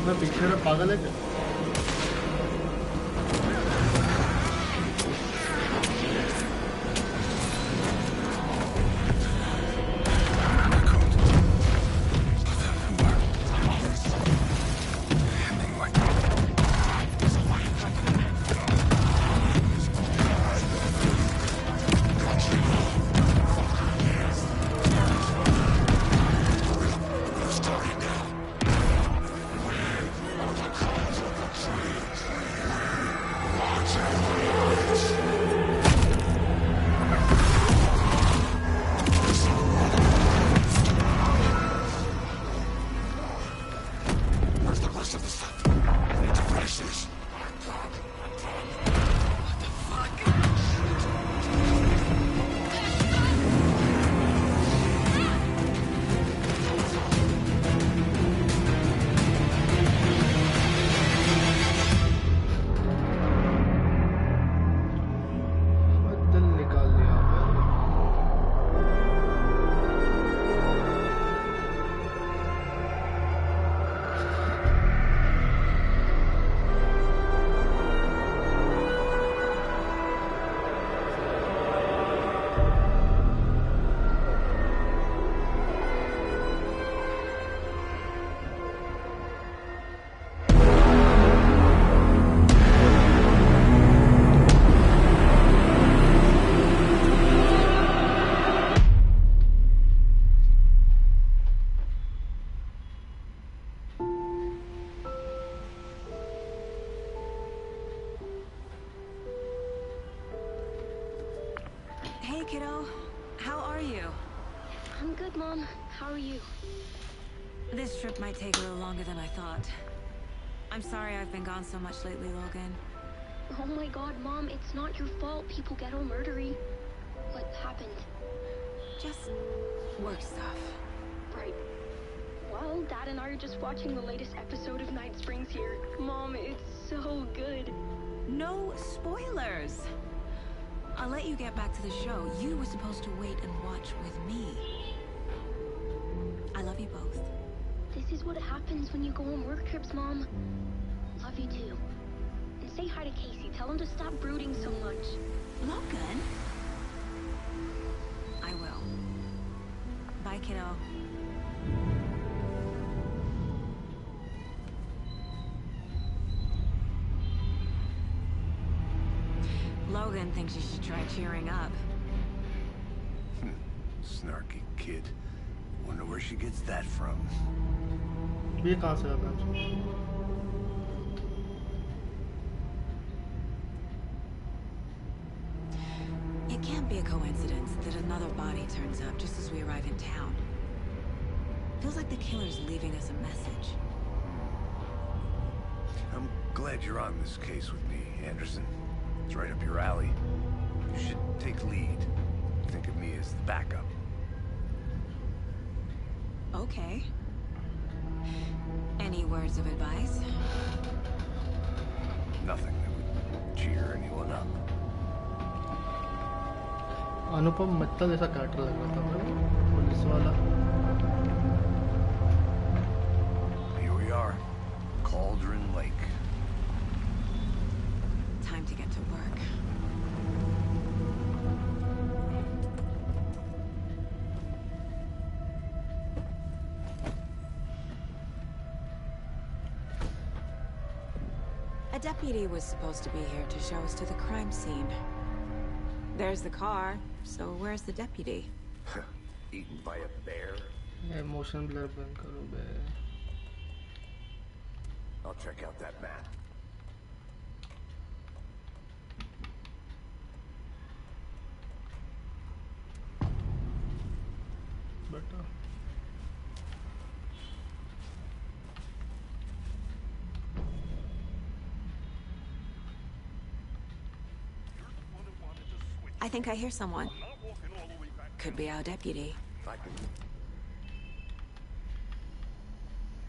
मैं पीछे में पागल है क्या? Kiddo. How are you? I'm good, Mom. How are you? This trip might take a little longer than I thought. I'm sorry I've been gone so much lately, Logan. Oh my god, Mom, it's not your fault people get all murdery. What happened? Just work stuff. Right. Well, Dad and I are just watching the latest episode of Night Springs here. Mom, it's so good. No spoilers! I'll let you get back to the show. You were supposed to wait and watch with me. I love you both. This is what happens when you go on work trips, Mom. Love you too. And say hi to Casey. Tell him to stop brooding so much. Logan? I will. Bye, kiddo. Logan thinks you should try cheering up. Snarky kid. Wonder where she gets that from. ये कहाँ से आता है? It can't be a coincidence that another body turns up just as we arrive in town. Feels like the killer's leaving us a message. I'm glad you're on this case with me, Anderson. It's right up your alley. You should take lead. Think of me as the backup. Okay. Any words of advice? Nothing that would cheer anyone up. Anupam Mittal जैसा character लग रहा था police वाला. Here we are, Cauldron Lake. Time to get to work. A deputy was supposed to be here to show us to the crime scene. There's the car, so where's the deputy? Eaten by a bear? Motion blur बंद करो बे. I'll check out that map. बेटा. I think I hear someone. Could be our deputy.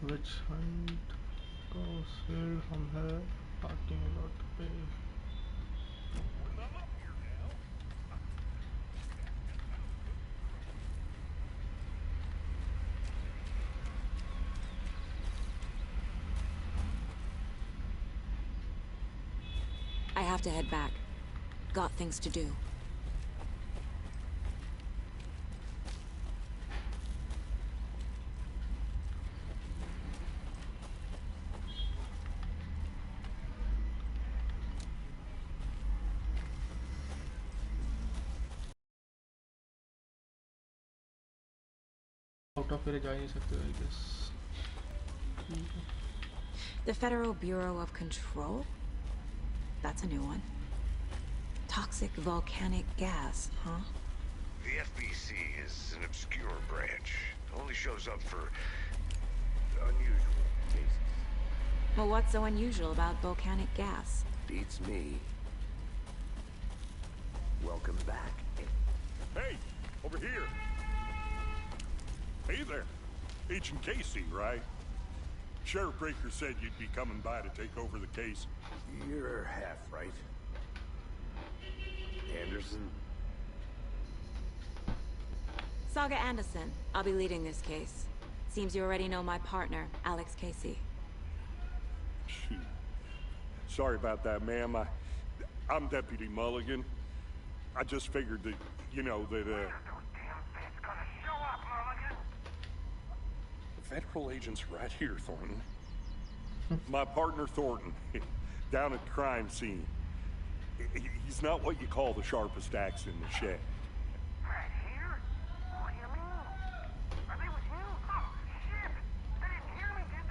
Which hunt को सेल हम है parking lot पे. have to head back. Got things to do. Out of area जा ही नहीं सकते I guess. The Federal Bureau of Control? That's a new one. Toxic volcanic gas, huh? The FBC is an obscure branch. Only shows up for unusual cases. Well, what's so unusual about volcanic gas? Beats me. Welcome back. Hey, over here. Hey there. Agent Casey, right? Sheriff Breaker said you'd be coming by to take over the case. You're half right. Anderson? Saga Anderson. I'll be leading this case. Seems you already know my partner, Alex Casey. Shoot. Sorry about that, ma'am. I'm Deputy Mulligan. I just figured that, you know, that, The federal agent's right here, Thornton. My partner, Thornton, down at the crime scene. He's not what you call the sharpest axe in the shed. Right here? What do you mean? Are they with you? Oh, shit! They didn't hear me, did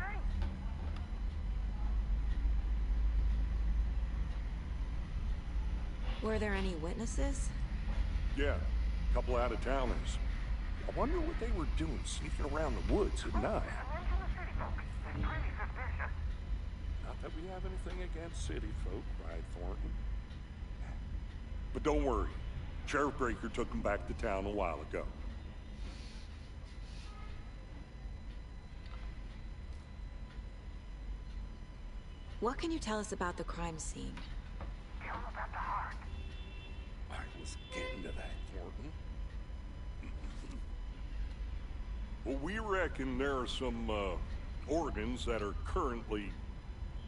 they? Were there any witnesses? Yeah, a couple out-of-towners. I wonder what they were doing sneaking around the woods at night. Mention the city folk. It's pretty suspicious. Not that we have anything against city folk, right, Thornton? But don't worry. Sheriff Breaker took them back to town a while ago. What can you tell us about the crime scene? Tell them about the heart. I was getting to that, Thornton. Well, we reckon there are some organs that are currently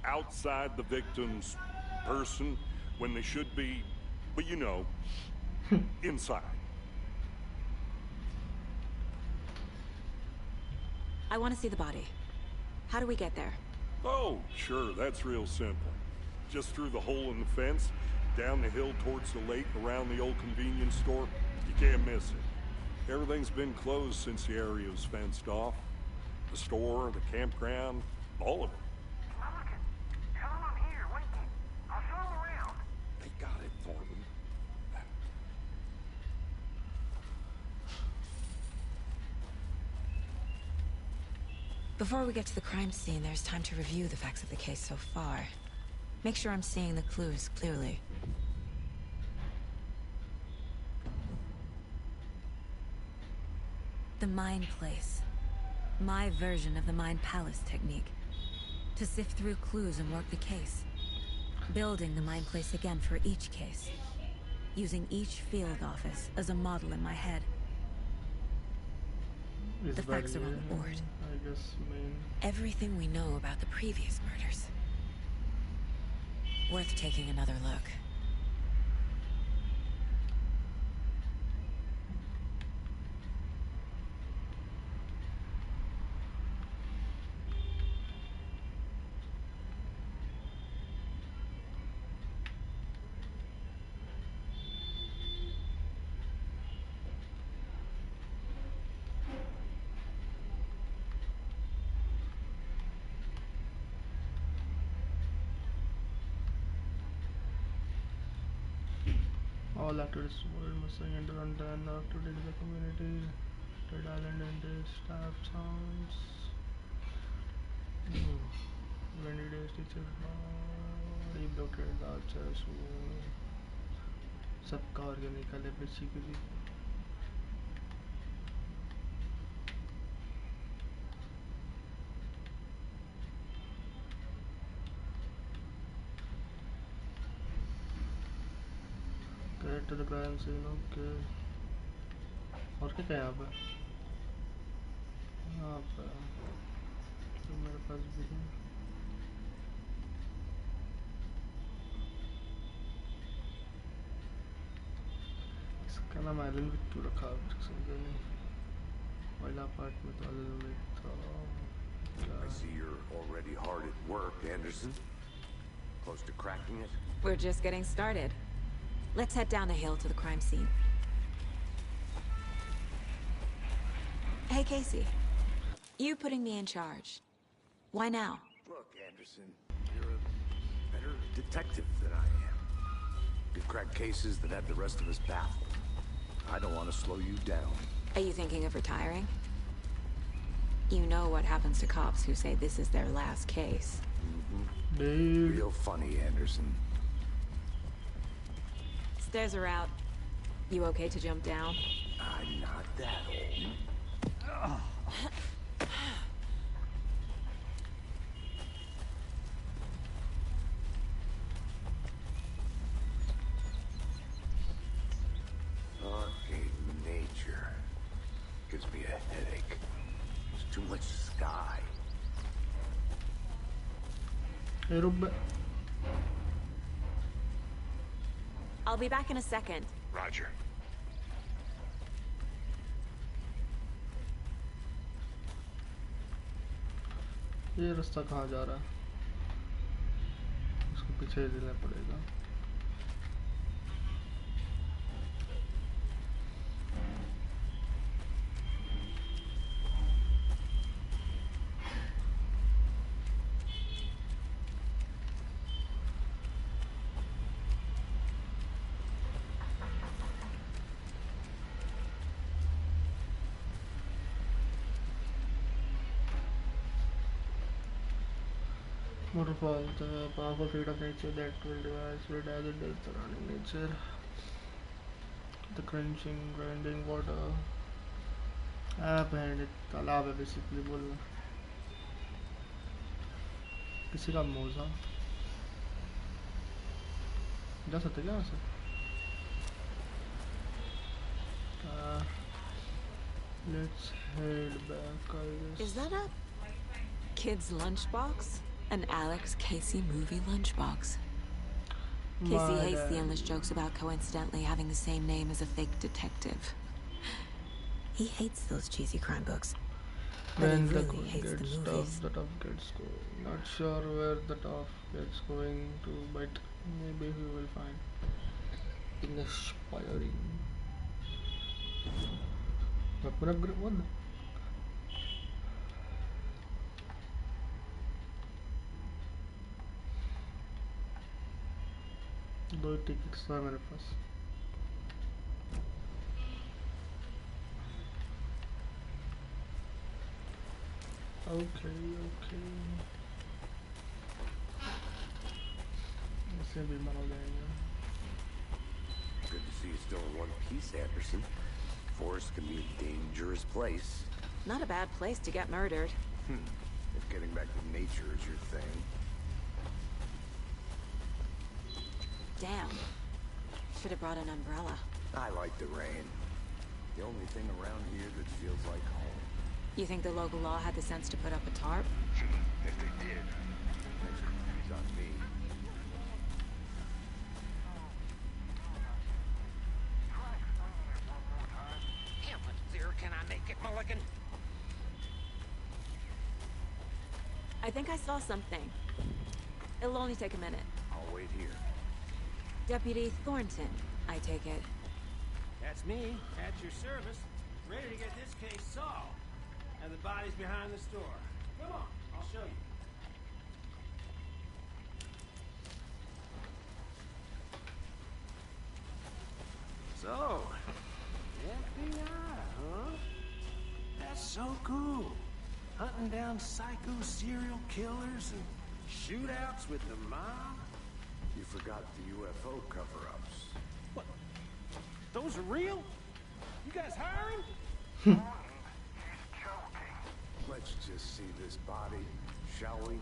outside the victim's person when they should be, but you know, inside. I want to see the body. How do we get there? Oh, sure, that's real simple. Just through the hole in the fence, down the hill towards the lake, around the old convenience store. You can't miss it. Everything's been closed since the area was fenced off. The store, the campground, all of it. Mulligan, tell them I'm here, waiting. I'll show them around. They got it, Thornton. Before we get to the crime scene, there's time to review the facts of the case so far. Make sure I'm seeing the clues clearly. The Mind Place. My version of the Mind Palace technique. To sift through clues and work the case. Building the Mind Place again for each case. Using each field office as a model in my head. The facts are on the board. I guess main. Everything we know about the previous murders. Worth taking another look. All actors were missing and run down activity to the community. Red Island and the staff sounds. Windy days teacher rebloated archers who सबका ऑर्गेनिकल है basically. Get to the crime scene. Okay. और क्या है यहाँ पे? यहाँ पे तो मेरे पास भी है. क्या नाम आइलैंड भी क्यों रखा समझा नहीं पहला पार्ट में तो आइलैंड में था I see you're already hard at work, Anderson. Close to cracking it? We're just getting started. Let's head down the hill to the crime scene. Hey, Casey. You putting me in charge. Why now? Look, Anderson, you're a better detective than I am. You've cracked cases that have the rest of us baffled. I don't want to slow you down. Are you thinking of retiring? You know what happens to cops who say this is their last case. Dude. Real funny, Anderson. Stairs are out. You okay to jump down? I'm not that old. Arcade nature gives me a headache. There's too much sky. Hey, Rubbe. I'll be back in a second. Roger. ये रास्ता कहाँ जा रहा है इसको पीछे देना पड़ेगा Waterfall, the powerful feat of nature that will device will dazzle the surrounding nature. The crunching, grinding water. And तालाब है basically बोलना. किसी का मोजा. जा सकते क्या वैसे? Let's head back, I guess. Is that a kid's lunchbox? An Alex Casey movie lunchbox. Casey hates the endless jokes about coincidentally having the same name as a fake detective. He hates those cheesy crime books. But he really hates the movies. The tough gets going. Not sure where the tough gets going to, but maybe we will find. Inspiring. Weapon upgrade one. दो tickets था मेरे पास okay ऐसे भी मर जाएंगे Good to see you still in one piece, Anderson. Forest can be a dangerous place. Not a bad place to get murdered. If getting back to nature is your thing. Damn. Should have brought an umbrella. I like the rain. The only thing around here that feels like home. You think the local law had the sense to put up a tarp? If they did, next is on me. Can I make it, Mulligan? I think I saw something. It'll only take a minute. I'll wait here. Deputy Thornton, I take it. That's me, at your service, ready to get this case solved. And the body's behind the store. Come on, I'll show you. So, FBI, huh? That's so cool. Hunting down psycho serial killers and shootouts with the mob. You forgot the UFO cover-ups. What? Those are real? You guys hiring? Let's just see this body, shall we?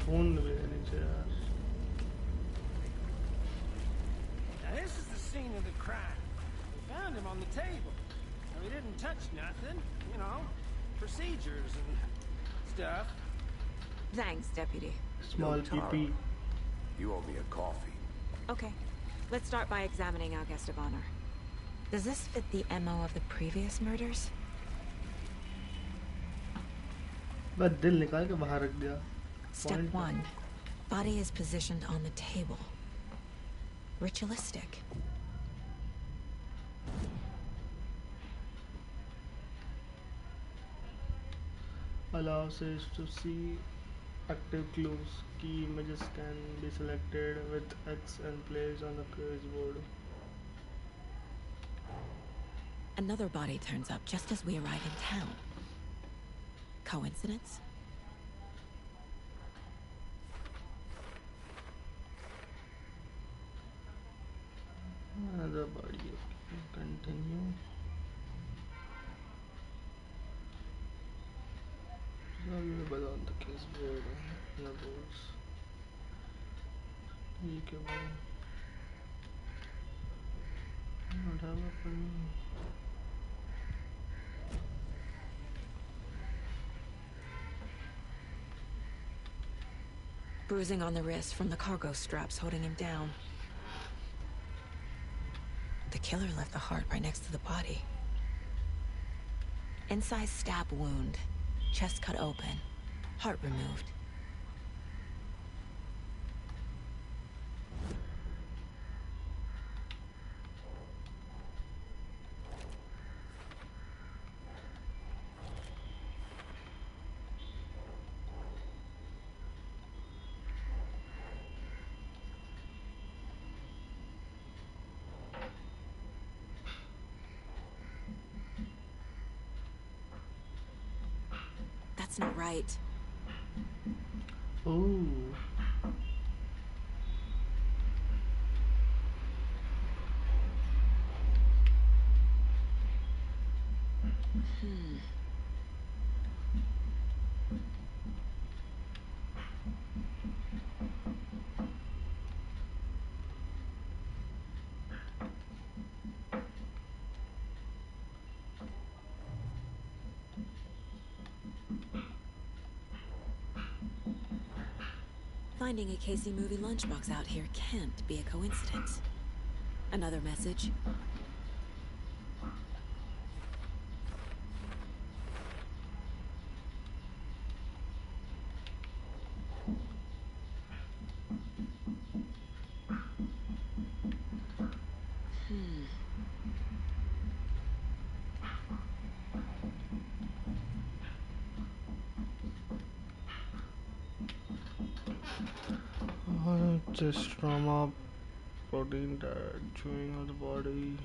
खून भी है नीचे यार Now this is the scene of the crime. We found him on the table. Now, he didn't touch nothing, you know, procedures and stuff. Thanks, Deputy. Small No, Tara. PP. You owe me a coffee. Okay, let's start by examining our guest of honor. Does this fit the MO of the previous murders? बस दिल निकाल के बाहर रख दिया. Step Point. 1. Body is positioned on the table. Ritualistic. Allows us to see active clues. Key images can be selected with X and placed on the case board. Another body turns up just as we arrive in town. Coincidence? Another body. Continue. Available on the case board. The boards. ठीक है भाई. उठावा पड़ी. Bruising on the wrist from the cargo straps holding him down. The killer left the heart right next to the body. Incised stab wound. Chest cut open. Heart removed. That's not right. Oh. Finding a Casey movie lunchbox out here can't be a coincidence. Another message. Just trauma, protein diet, chewing of the body.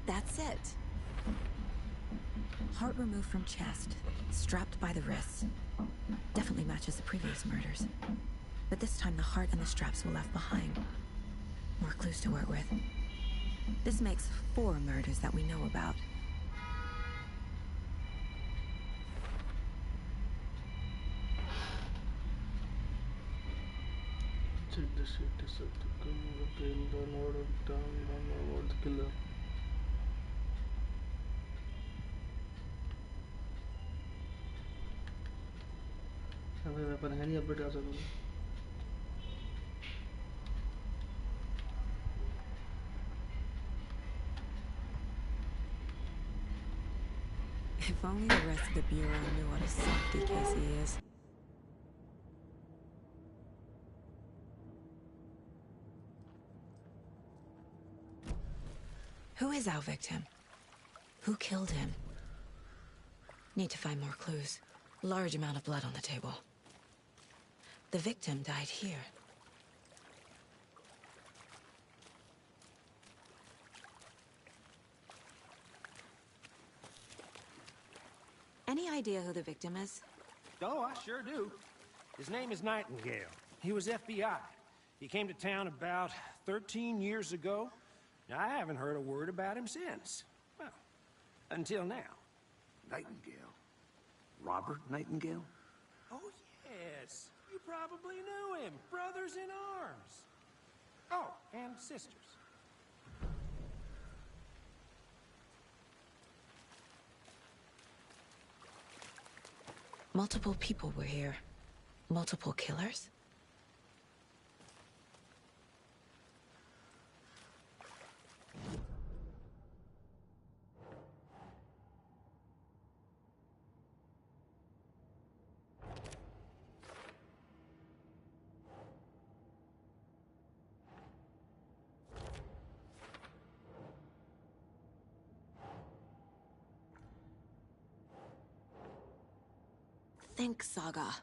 That's it. Heart removed from chest, strapped by the wrists. Definitely matches the previous murders. But this time the heart and the straps were left behind. More clues to work with. This makes 4 murders that we know about. Check the sheet to set the kill the node of down about the killer. अबे weapon है नहीं update कर सकूँ. If only the rest of the Bureau knew what a softy Casey is. Who is our victim? Who killed him? Need to find more clues. Large amount of blood on the table. The victim died here. Any idea who the victim is? Oh, I sure do. His name is Nightingale. He was FBI. He came to town about 13 years ago. I haven't heard a word about him since. Well, until now. Nightingale? Robert Nightingale? Oh, yes. You probably knew him. Brothers in arms. Oh, and sisters. Multiple people were here. Multiple killers? Think, Saga.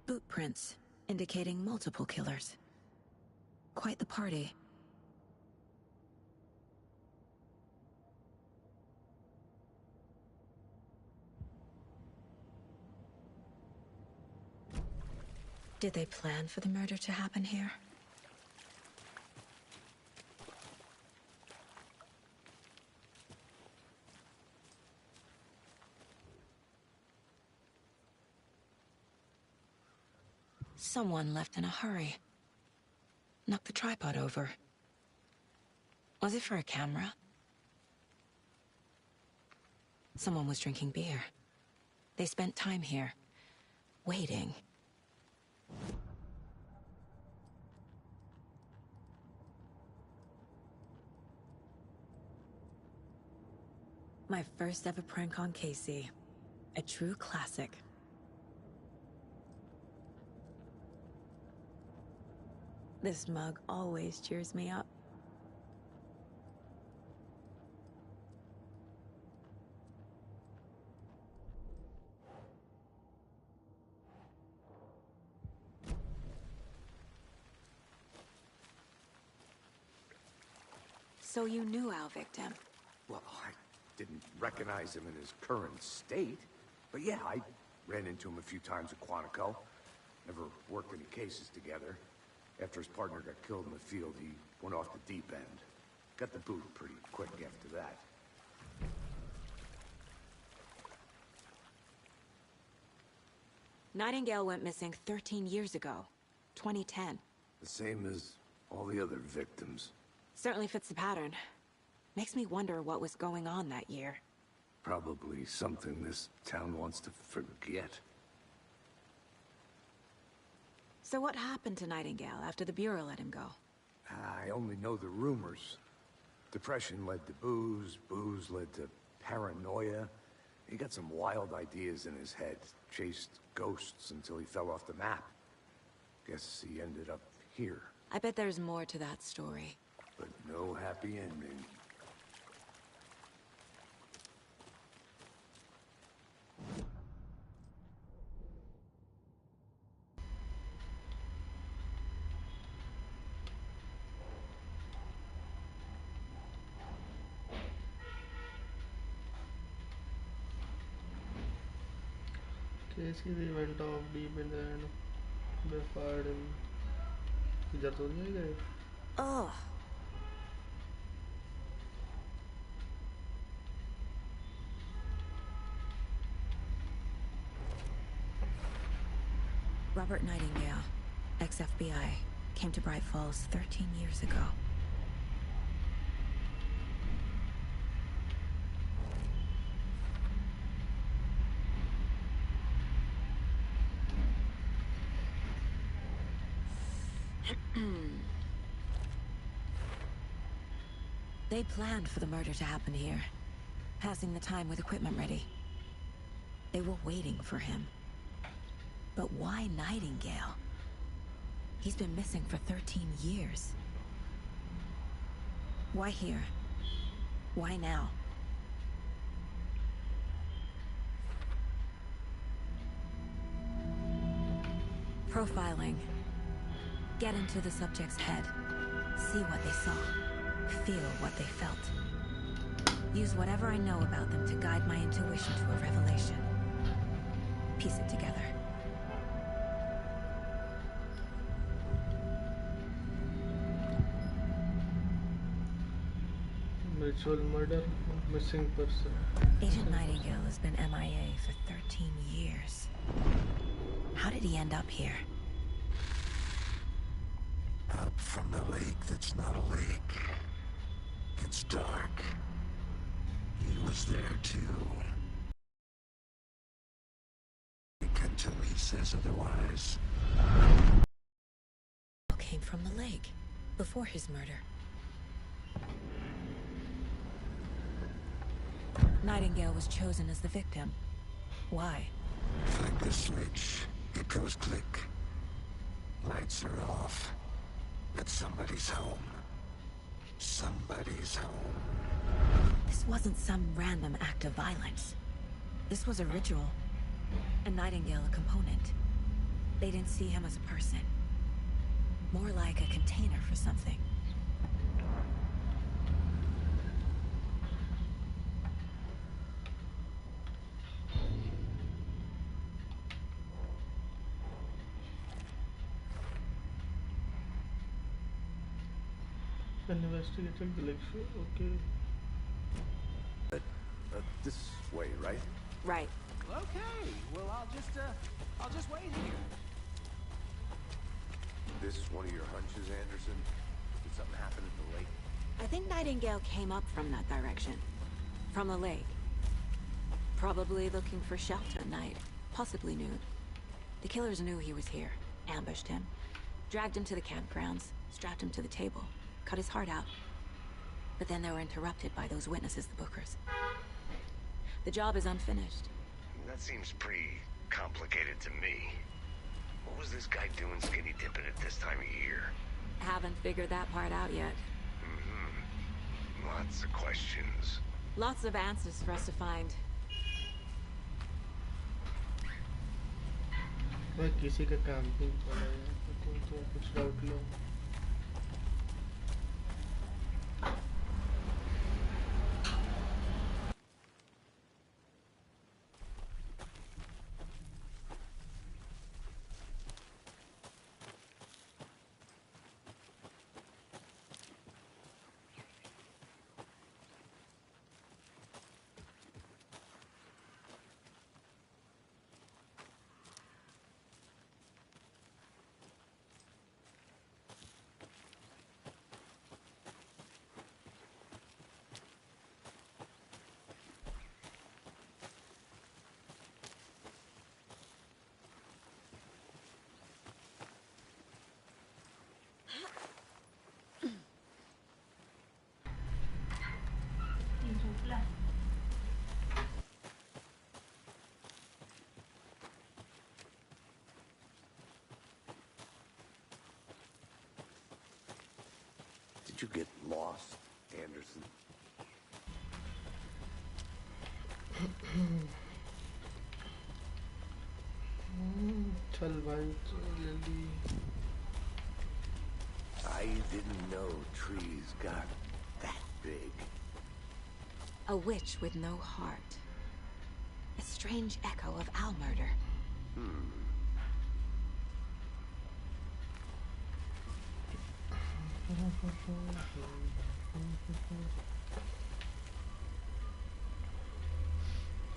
Boot prints, indicating multiple killers. Quite the party. Did they plan for the murder to happen here? Someone left in a hurry. Knocked the tripod over. Was it for a camera? Someone was drinking beer. They spent time here, waiting. My first ever prank on Casey. A true classic. This mug always cheers me up. So you knew our victim? Well, I didn't recognize him in his current state. But yeah, I ran into him a few times at Quantico. Never worked any cases together. After his partner got killed in the field, he went off the deep end. Got the boot pretty quick after that. Nightingale went missing 13 years ago. 2010. The same as all the other victims. Certainly fits the pattern. Makes me wonder what was going on that year. Probably something this town wants to forget. So what happened to Nightingale after the Bureau let him go? I only know the rumors. Depression led to booze, booze led to paranoia. He got some wild ideas in his head, chased ghosts until he fell off the map. Guess he ended up here, I bet there's more to that story. but no happy ending. Casey they went off deep in the end. They fired him. इधर तो नहीं गए. Ugh. Robert Nightingale, ex-FBI, came to Bright Falls 13 years ago. They planned for the murder to happen here, passing the time with equipment ready. They were waiting for him. But why Nightingale? He's been missing for 13 years. Why here? Why now? Profiling. Get into the subject's head. See what they saw. Feel what they felt. Use whatever I know about them to guide my intuition to a revelation. Piece it together. मेरे Ritual murder, missing person. Agent Nightingale has been MIA for 13 years. How did he end up here? Up from the lake that's not a lake. It's dark. He was there too. Until he says otherwise. Came from the lake, before his murder. Nightingale was chosen as the victim. Why? Flick the switch, it goes click. Lights are off. But somebody's home. Somebody's home. This wasn't some random act of violence. This was a ritual. And Nightingale a component. They didn't see him as a person. More like a container for something. Investigating the lecture, okay. This way, right? Right. Okay, well, I'll just wait here. This is one of your hunches, Anderson? Did something happen at the lake? I think Nightingale came up from that direction. From the lake. Probably looking for shelter at night. Possibly nude. The killers knew he was here. Ambushed him. Dragged him to the campgrounds. Strapped him to the table. Cut his heart out. But then they were interrupted by those witnesses, the Bookers. The job is unfinished. That seems pretty complicated to me. What was this guy doing skinny dipping at this time of year? Haven't figured that part out yet. Lots of questions. Lots of answers for us to find. वह किसी का camping चला है तो कुछ doubt low Did you get lost, Anderson? चल भाई जल्दी I didn't know trees got that big. A witch with no heart. A strange echo of Al murder.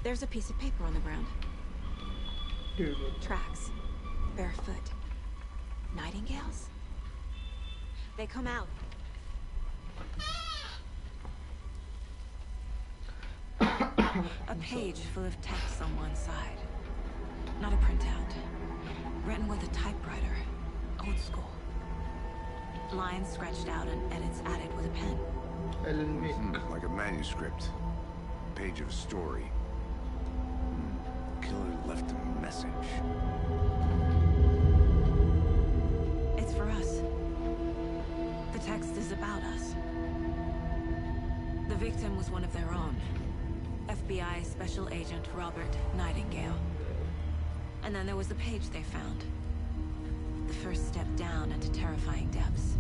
There's a piece of paper on the ground. Tracks. Barefoot. Nightingales? They come out. A page full of text on one side. Not a printout. Written with a typewriter. Old school. Lines scratched out and edits added with a pen. Ellen Wake. Like a manuscript. Page of a story. Killer left a message. It's for us. The text is about us. The victim was one of their own. FBI Special Agent Robert Nightingale. And then there was the page they found. The first step down into terrifying depths.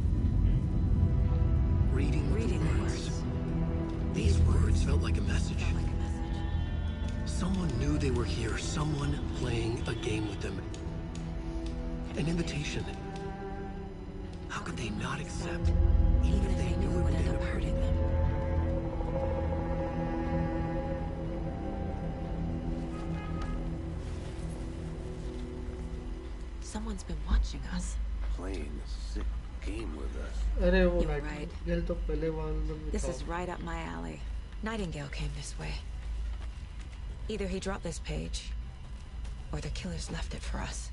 Reading the words. These words felt like a message. Felt like a message. Someone knew they were here. Someone playing a game with them. An invitation. How could they not accept? Even if they knew it would end up hurting them. Someone's been watching us. Playing a sick game with us. अरे वो You're right. Nightingale तो पहले वाले में This था. is right up my alley. Nightingale came this way. Either he dropped this page, or the killers left it for us.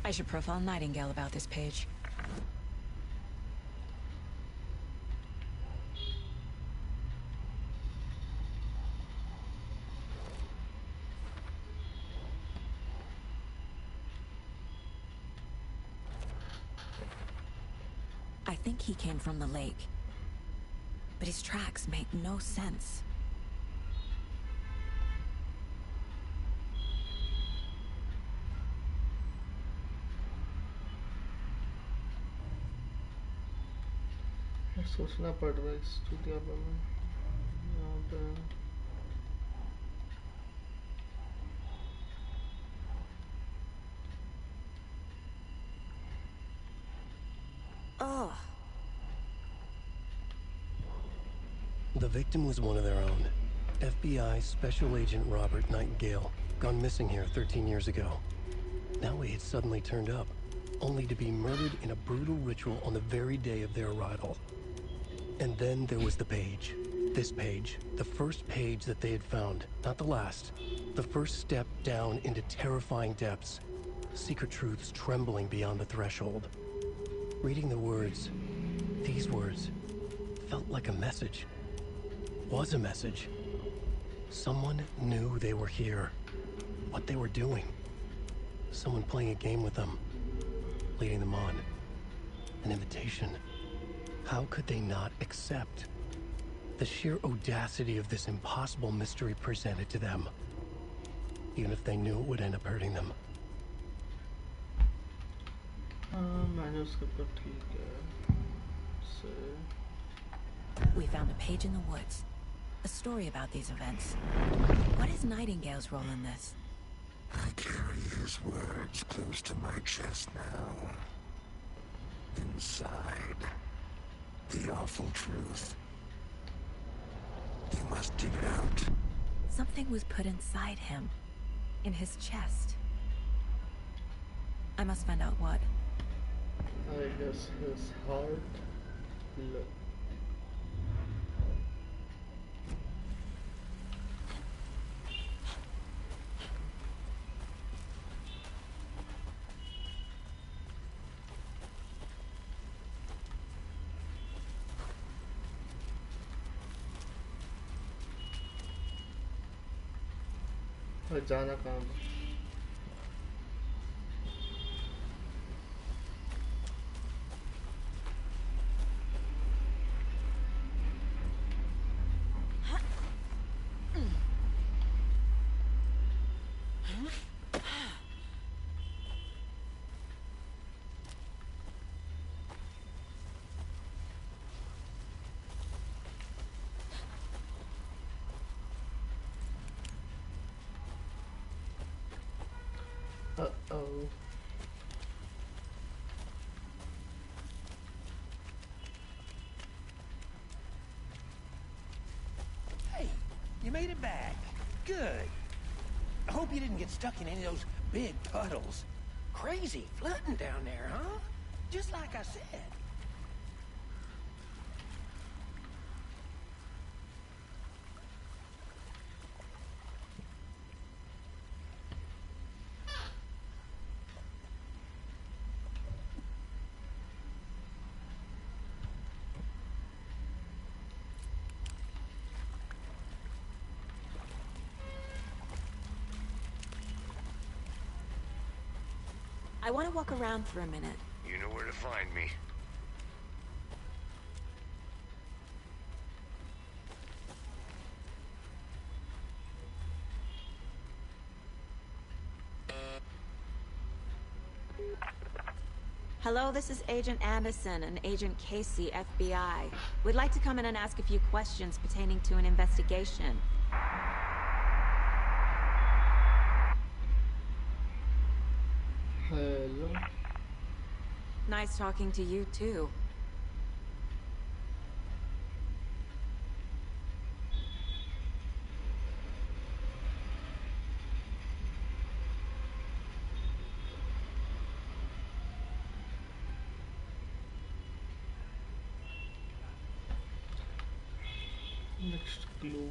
I should profile Nightingale about this page. I think he came from the lake. But his tracks make no sense. सोचना पड़ रहा है इस studio पे मैं यहाँ पे. Ugh. The victim was one of their own. FBI Special Agent Robert Nightingale, gone missing here 13 years ago. Now he had suddenly turned up, only to be murdered in a brutal ritual on the very day of their arrival. And then there was the page. This page, the first page that they had found, not the last. The first step down into terrifying depths. Secret truths trembling beyond the threshold. Reading the words, these words, felt like a message. Was a message. Someone knew they were here. What they were doing. Someone playing a game with them. Leading them on. An invitation. How could they not accept? The sheer audacity of this impossible mystery presented to them. Even if they knew it would end up hurting them. Manuscript तो ठीक है. We found a page in the woods. A story about these events. What is Nightingale's role in this? I carry his words close to my chest now. Inside, the awful truth. You must dig it out. Something was put inside him. In his chest. I must find out what. I guess his heart. जाना कहाँ पे? Uh-oh. Hey, you made it back. Good. I hope you didn't get stuck in any of those big puddles. Crazy flooding down there, huh? Just like I said. I want to walk around for a minute. You know where to find me. Hello, this is Agent Anderson and Agent Casey, FBI. We'd like to come in and ask a few questions pertaining to an investigation. Hello. Nice talking to you, too. Next clue.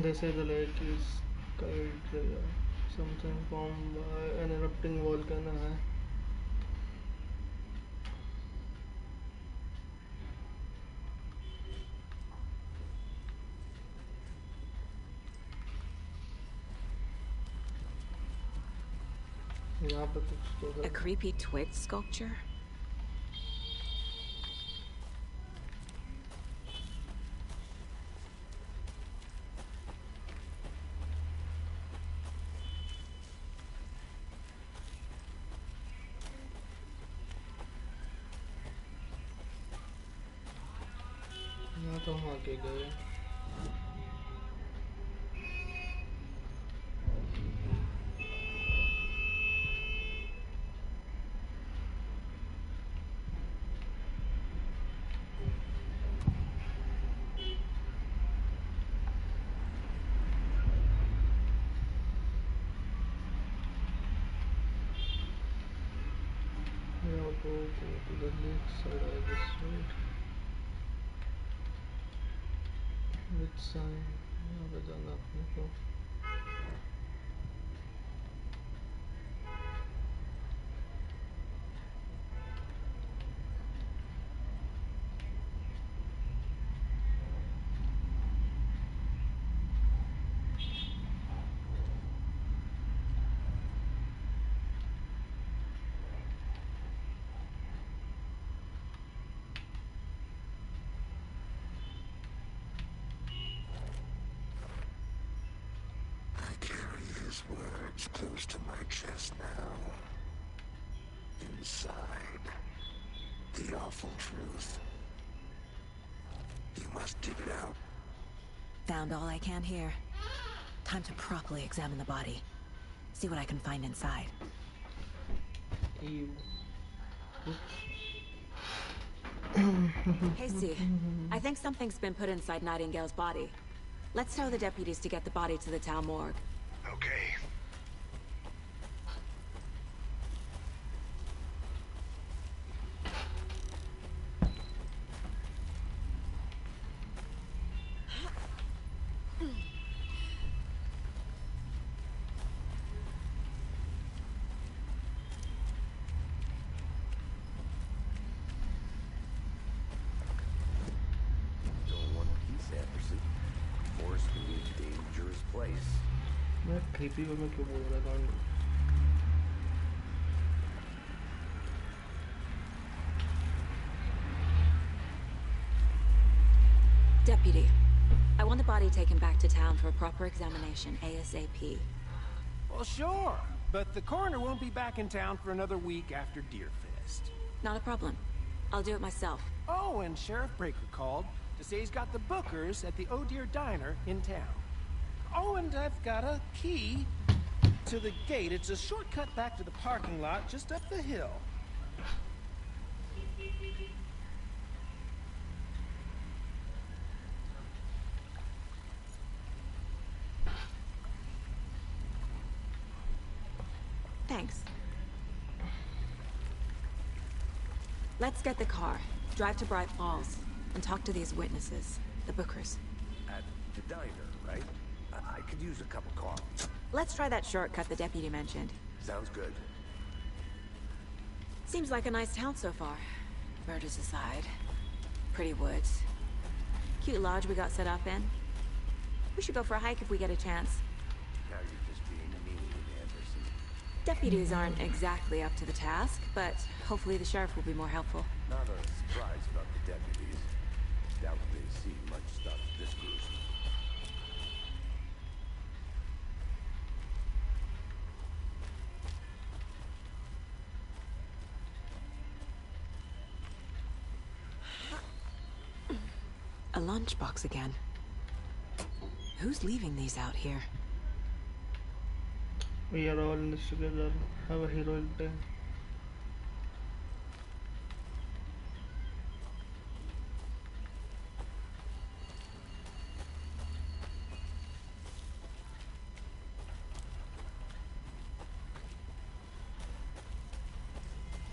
They say the lake is Kaitria, something formed by an erupting volcano. यहाँ पे कुछ तो A है. creepy twig sculpture? यहाँ तो हम आगे गए. Now go to the lake side, I guess, right? Which side? यहाँ पे जाना अपने को. I carry his words close to my chest now. Inside, the awful truth. You must dig it out. Found all I can here. Time to properly examine the body. See what I can find inside. Ew. Casey, I think something's been put inside Nightingale's body. Let's tell the deputies to get the body to the town morgue. Okay. Don't want peace, Anderson. Forest can be a dangerous place. मैं creepy को मैं क्यों बोल रहा था? Deputy, I want the body taken back to town for a proper examination, ASAP. Well, sure. But the coroner won't be back in town for another week after Deerfest. Not a problem. I'll do it myself. Oh, and Sheriff Breaker called to say he's got the bookers at the Oh Dear Diner in town. Oh, and I've got a key to the gate. It's a shortcut back to the parking lot just up the hill. Thanks. Let's get the car, drive to Bright Falls, and talk to these witnesses, the bookers. At the diner, right? I could use a cup of coffee. Let's try that shortcut the deputy mentioned. Sounds good. Seems like a nice town so far. Murders aside. Pretty woods. Cute lodge we got set up in. We should go for a hike if we get a chance. Now you're just being mean, Anderson. Deputies aren't exactly up to the task, but hopefully the sheriff will be more helpful. Not a surprise about the deputies. Doubt they've seen much stuff this gruesome. A lunchbox again. Who's leaving these out here? We are all in this together. Have a heroic day.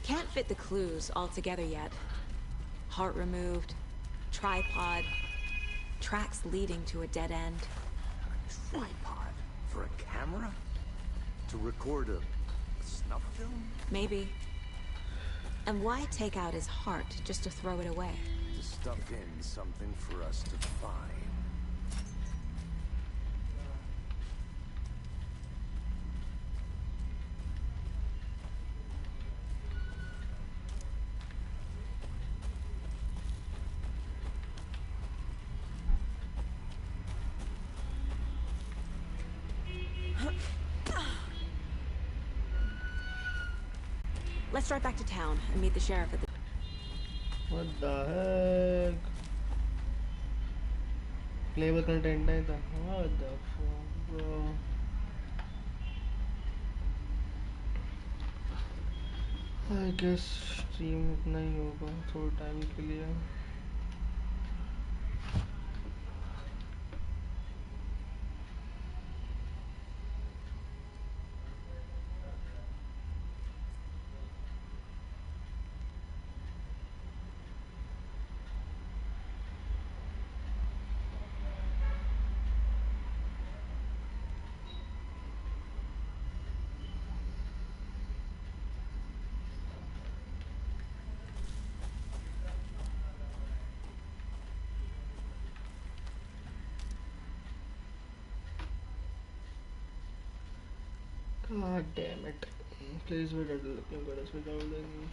Can't fit the clues all together yet. Heart removed, tripod, tracks leading to a dead end. Tripod? For a camera? To record a snuff film? Maybe. And why take out his heart just to throw it away? To stuff in something for us to find. Let's drive back to town and meet the sheriff at the... What the heck? Playable content नहीं था. What the fuck, bro? I guess stream इतना ही होगा थोड़ा time के लिए. God damn it. Please wait until looking good as without any